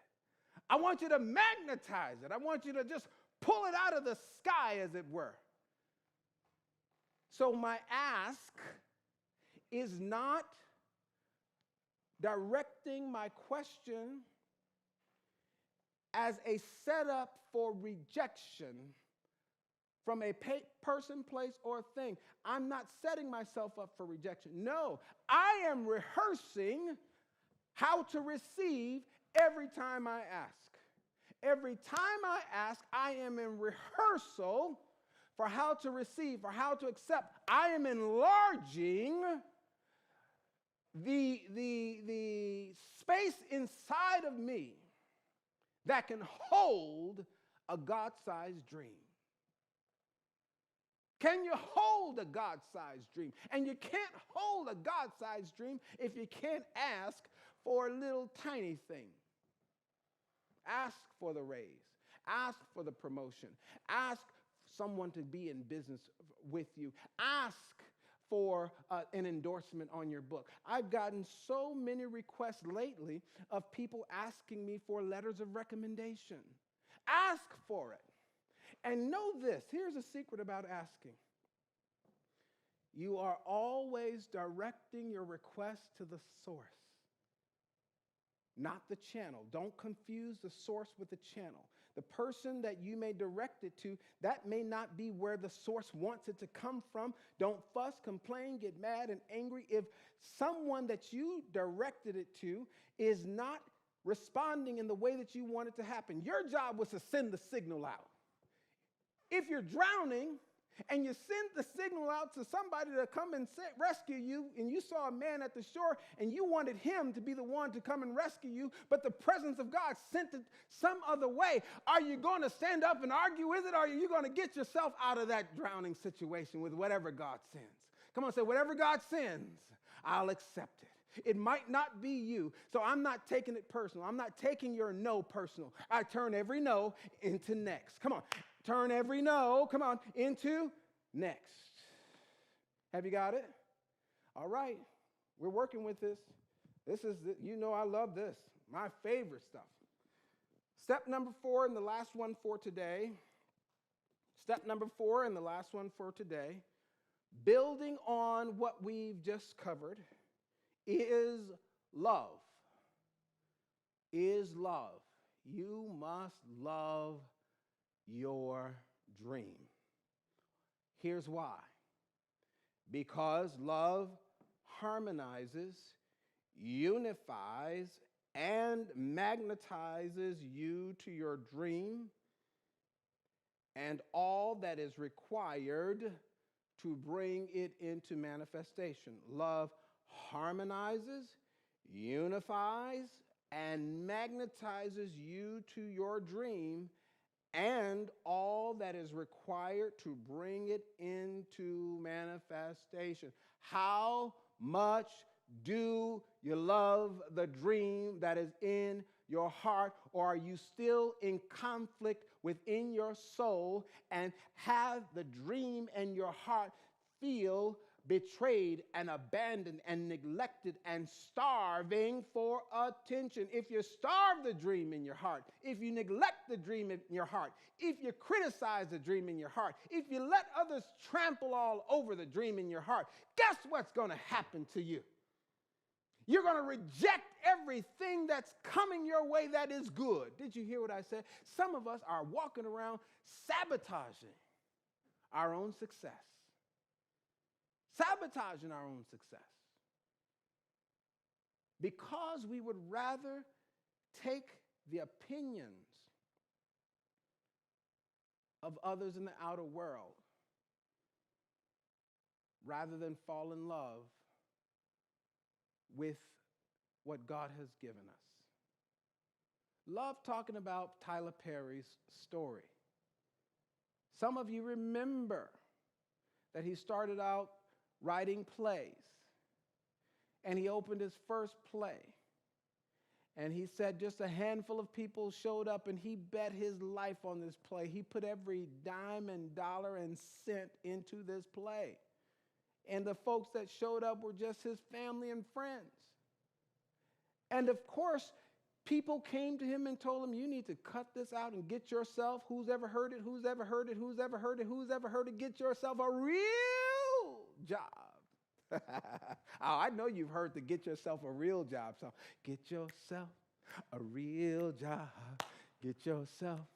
I want you to magnetize it. I want you to just pull it out of the sky, as it were. So my ask is not directing my question as a setup for rejection from a person, place, or thing. I'm not setting myself up for rejection. No, I am rehearsing how to receive every time I ask. Every time I ask, I am in rehearsal for how to receive, for how to accept. I am enlarging the space inside of me that can hold a God-sized dream. Can you hold a God-sized dream? And you can't hold a God-sized dream if you can't ask for a little tiny thing. Ask for the raise. Ask for the promotion. Ask someone to be in business with you. Ask for an endorsement on your book. I've gotten so many requests lately of people asking me for letters of recommendation. Ask for it. And know this, here's a secret about asking. You are always directing your request to the source, not the channel. Don't confuse the source with the channel. The person that you may direct it to, that may not be where the source wants it to come from. Don't fuss, complain, get mad and angry if someone that you directed it to is not responding in the way that you want it to happen. Your job was to send the signal out. If you're drowning and you send the signal out to somebody to come and rescue you, and you saw a man at the shore and you wanted him to be the one to come and rescue you, but the presence of God sent it some other way, are you going to stand up and argue with it, or are you going to get yourself out of that drowning situation with whatever God sends? Come on, say, whatever God sends, I'll accept it. It might not be you, so I'm not taking it personal. I'm not taking your no personal. I turn every no into next. Come on. Turn every no, come on, into next. Have you got it? All right. We're working with this. This is, you know, I love this. My favorite stuff. Step number 4 and the last one for today. Step number 4 and the last one for today. Building on what we've just covered is love. Is love. You must love your dream. Here's why. Because love harmonizes, unifies, and magnetizes you to your dream and all that is required to bring it into manifestation. Love harmonizes, unifies, and magnetizes you to your dream and all that is required to bring it into manifestation. How much do you love the dream that is in your heart, or are you still in conflict within your soul and have the dream in your heart feel betrayed and abandoned and neglected and starving for attention. If you starve the dream in your heart, if you neglect the dream in your heart, if you criticize the dream in your heart, if you let others trample all over the dream in your heart, guess what's going to happen to you? You're going to reject everything that's coming your way that is good. Did you hear what I said? Some of us are walking around sabotaging our own success. Sabotaging our own success. Because we would rather take the opinions of others in the outer world rather than fall in love with what God has given us. Love talking about Tyler Perry's story. Some of you remember that he started out writing plays, and he opened his first play, and he said just a handful of people showed up, and he bet his life on this play. He put every dime and dollar and cent into this play, and the folks that showed up were just his family and friends. And of course, people came to him and told him, you need to cut this out and get yourself, who's ever heard it, who's ever heard it, who's ever heard it, who's ever heard it, get yourself a real job. I know you've heard the get yourself a real job song. Get yourself a real job. Get yourself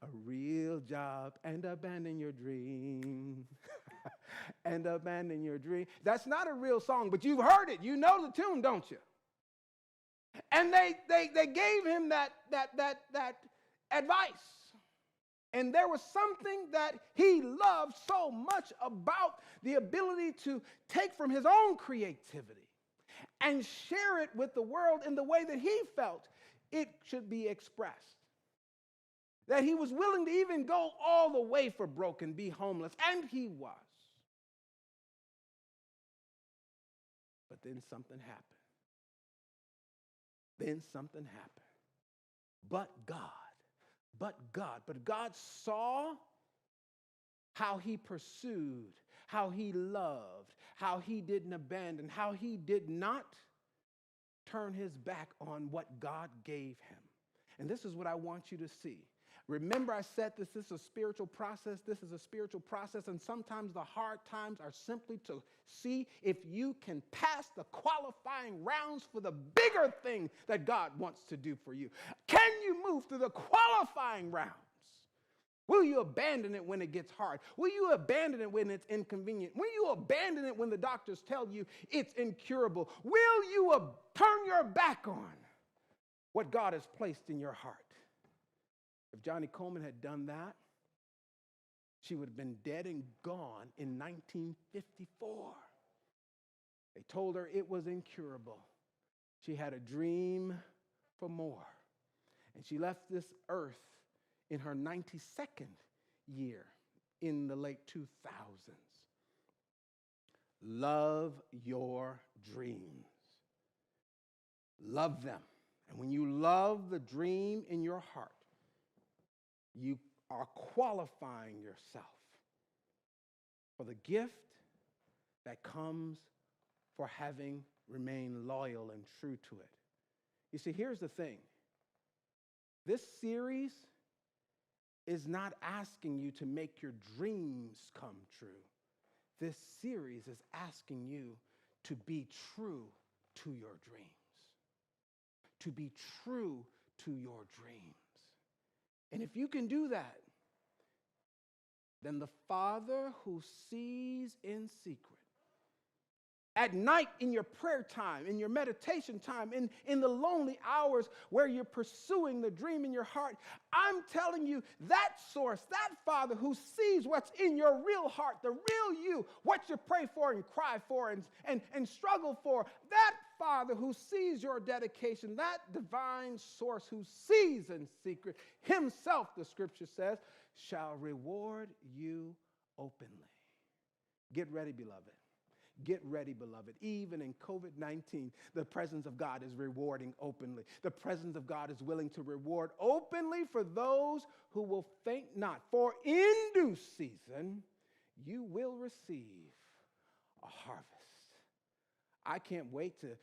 a real job and abandon your dream. And abandon your dream. That's not a real song, but you've heard it. You know the tune, don't you? And they gave him that advice. And there was something that he loved so much about the ability to take from his own creativity and share it with the world in the way that he felt it should be expressed. That he was willing to even go all the way for broke and be homeless, and he was. But then something happened. But God saw how he pursued, how he loved, how he didn't abandon, how he did not turn his back on what God gave him. And this is what I want you to see. Remember, I said this is a spiritual process. This is a spiritual process, and sometimes the hard times are simply to see if you can pass the qualifying rounds for the bigger thing that God wants to do for you. Can you move through the qualifying rounds? Will you abandon it when it gets hard? Will you abandon it when it's inconvenient? Will you abandon it when the doctors tell you it's incurable? Will you turn your back on what God has placed in your heart? If Johnny Coleman had done that, she would have been dead and gone in 1954. They told her it was incurable. She had a dream for more. And she left this earth in her 92nd year in the late 2000s. Love your dreams. Love them. And when you love the dream in your heart, you are qualifying yourself for the gift that comes for having remained loyal and true to it. You see, here's the thing. This series is not asking you to make your dreams come true. This series is asking you to be true to your dreams. To be true to your dreams. And if you can do that, then the Father who sees in secret, at night in your prayer time, in your meditation time, in the lonely hours where you're pursuing the dream in your heart, I'm telling you, that source, that Father who sees what's in your real heart, the real you, what you pray for and cry for and struggle for, that Father who sees your dedication, that divine source who sees in secret, himself, the scripture says, shall reward you openly. Get ready, beloved. Get ready, beloved. Even in COVID-19, the presence of God is rewarding openly. The presence of God is willing to reward openly for those who will faint not. For in due season, you will receive a harvest. I can't wait to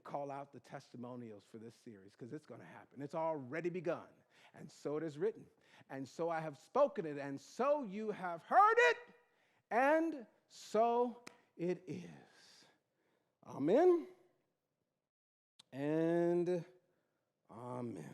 call out the testimonials for this series because it's going to happen. It's already begun, and so it is written. And so I have spoken it, and so you have heard it, and so it is. Amen and amen.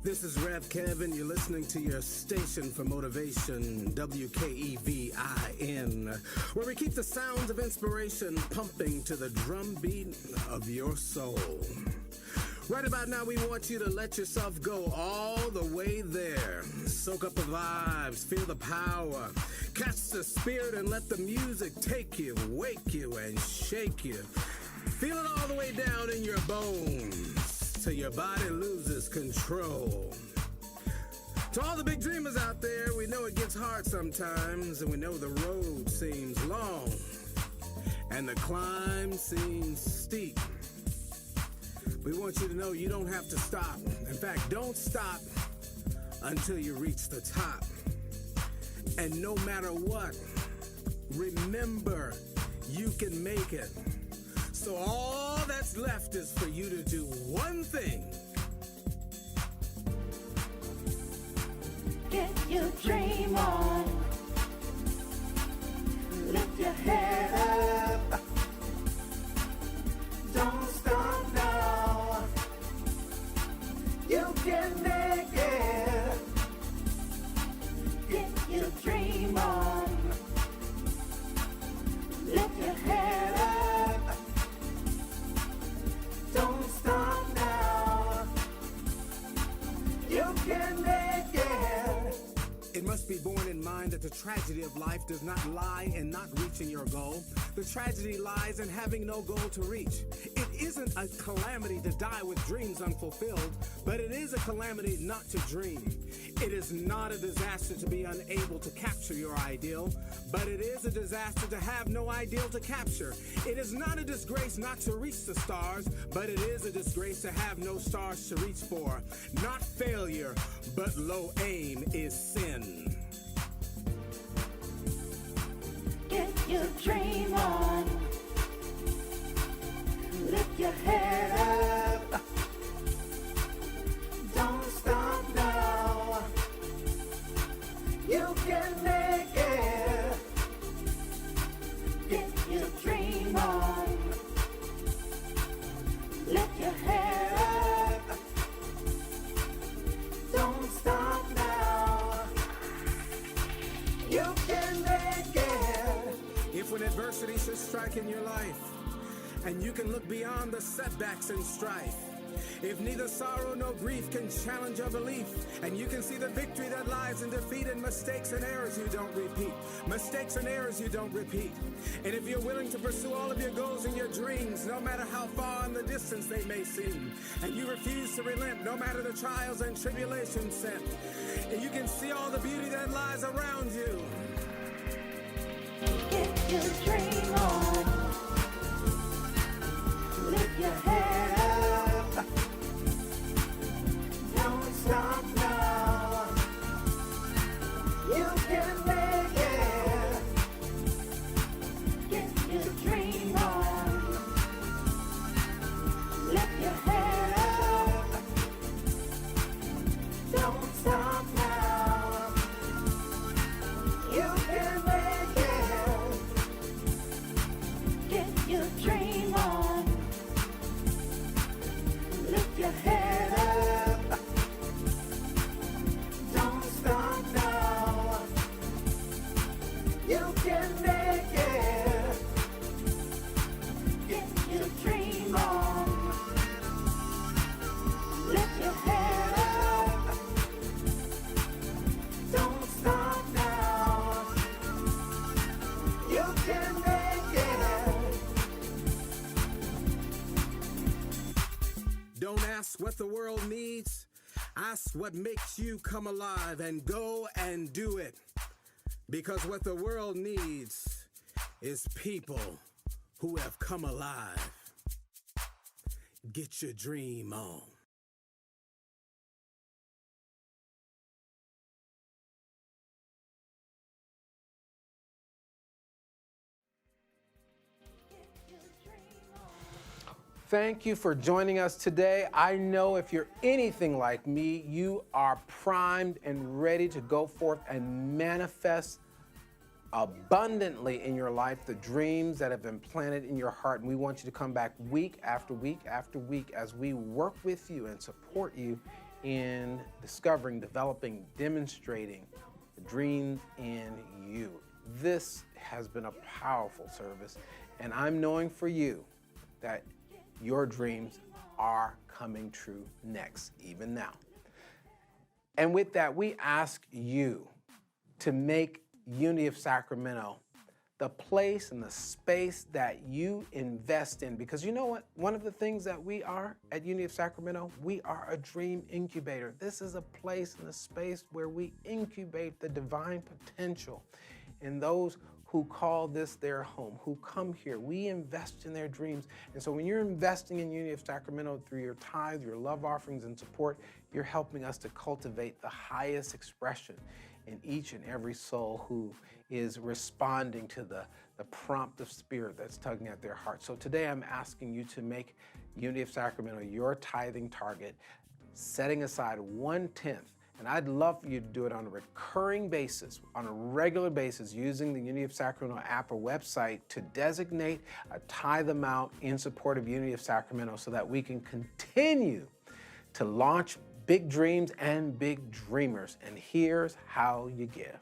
This is Rev Kevin. You're listening to your station for motivation, WKEVIN, where we keep the sounds of inspiration pumping to the drum beat of your soul. Right about now, we want you to let yourself go all the way there. Soak up the vibes, feel the power, catch the spirit, and let the music take you, wake you, and shake you. Feel it all the way down in your bones, till your body loses control. To all the big dreamers out there, we know it gets hard sometimes, and we know the road seems long, and the climb seems steep. We want you to know you don't have to stop. In fact, don't stop until you reach the top. And no matter what, remember, you can make it. So all that's left is for you to do one thing. Get your dream on. Lift your head up. Don't stop now. You can make it. Get your dream on. Lift your head up. Don't stop now. You can make it. It must be borne in mind that the tragedy of life does not lie in not reaching your goal. The tragedy lies in having no goal to reach. It isn't a calamity to die with dreams unfulfilled, but it is a calamity not to dream. It is not a disaster to be unable to capture your ideal, but it is a disaster to have no ideal to capture. It is not a disgrace not to reach the stars, but it is a disgrace to have no stars to reach for. Not failure, but low aim is sin. Get your dream on. Lift your head up. Don't stop now. You can make it. Get your dream on. Lift your head up. Don't stop now. You can make it. If when adversity should strike in your life, and you can look beyond the setbacks and strife, if neither sorrow nor grief can challenge your belief, and you can see the victory that lies in defeat and mistakes and errors you don't repeat, mistakes and errors you don't repeat, and if you're willing to pursue all of your goals and your dreams, no matter how far in the distance they may seem, and you refuse to relent no matter the trials and tribulations sent, and you can see all the beauty that lies around you. Get your dream on. Lift your head up. Don't stop now. You can make it. Get your dream on. Lift your head up. Don't stop now. You can make it. Don't ask what the world needs. Ask what makes you come alive and go and do it. Because what the world needs is people who have come alive. Get your dream on. Thank you for joining us today. I know if you're anything like me, you are primed and ready to go forth and manifest abundantly in your life the dreams that have been planted in your heart. And we want you to come back week after week after week as we work with you and support you in discovering, developing, demonstrating the dreams in you. This has been a powerful service, and I'm knowing for you that your dreams are coming true next, even now. And with that, we ask you to make Unity of Sacramento the place and the space that you invest in. Because you know what? One of the things that we are at Unity of Sacramento, we are a dream incubator. This is a place and a space where we incubate the divine potential in those who call this their home, who come here. We invest in their dreams. And so when you're investing in Unity of Sacramento through your tithe, your love offerings and support, you're helping us to cultivate the highest expression in each and every soul who is responding to the prompt of spirit that's tugging at their heart. So today I'm asking you to make Unity of Sacramento your tithing target, setting aside 1/10. And I'd love for you to do it on a recurring basis, on a regular basis, using the Unity of Sacramento app or website to designate a tithe amount in support of Unity of Sacramento so that we can continue to launch big dreams and big dreamers. And here's how you give.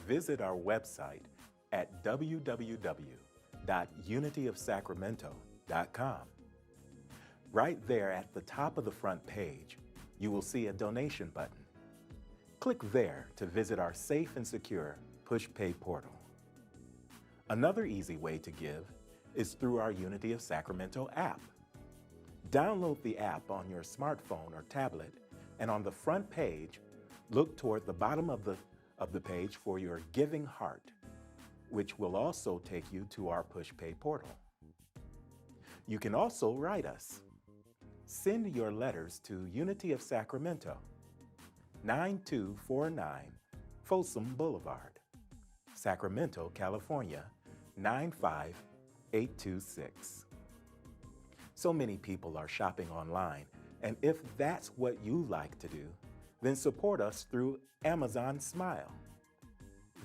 Visit our website at www.unityofsacramento.com. Right there at the top of the front page, you will see a donation button. Click there to visit our safe and secure push-pay portal. Another easy way to give is through our Unity of Sacramento app. Download the app on your smartphone or tablet, and on the front page, look toward the bottom of the page for your giving heart, which will also take you to our push-pay portal. You can also write us. Send your letters to Unity of Sacramento, 9249 Folsom Boulevard, Sacramento, California, 95826. So many people are shopping online, and if that's what you like to do, then support us through Amazon Smile.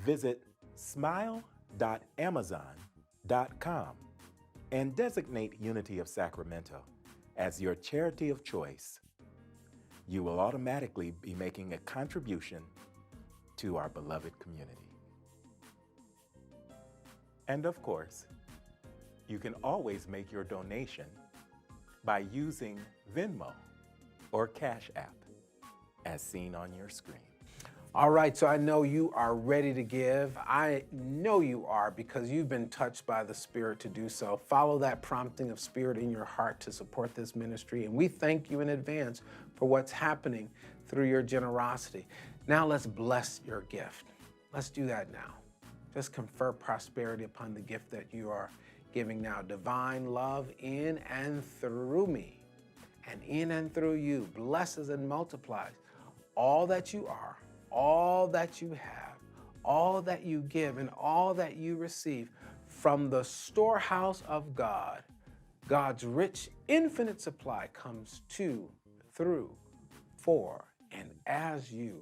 Visit smile.amazon.com and designate Unity of Sacramento as your charity of choice. You will automatically be making a contribution to our beloved community. And of course, you can always make your donation by using Venmo or Cash App, as seen on your screen. All right, so I know you are ready to give. I know you are because you've been touched by the Spirit to do so. Follow that prompting of Spirit in your heart to support this ministry. And we thank you in advance for what's happening through your generosity. Now let's bless your gift. Let's do that now. Just confer prosperity upon the gift that you are giving now. Divine love in and through me, and in and through you, blesses and multiplies all that you are, all that you have, all that you give, and all that you receive from the storehouse of God. God's rich, infinite supply comes to, through, for, and as you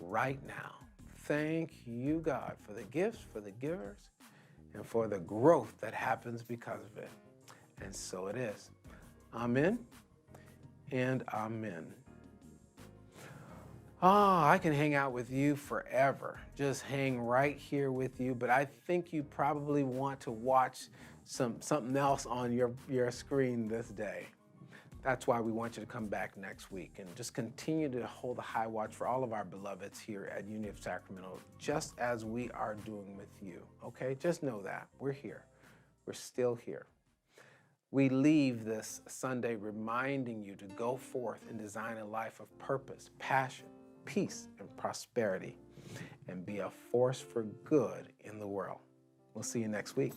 right now. Thank you, God, for the gifts, for the givers, and for the growth that happens because of it. And so it is. Amen and amen. I can hang out with you forever. Just hang right here with you. But I think you probably want to watch something else on your screen this day. That's why we want you to come back next week and just continue to hold the high watch for all of our beloveds here at Unity of Sacramento, just as we are doing with you, okay? Just know that. We're here. We're still here. We leave this Sunday reminding you to go forth and design a life of purpose, passion, peace, and prosperity, and be a force for good in the world. We'll see you next week.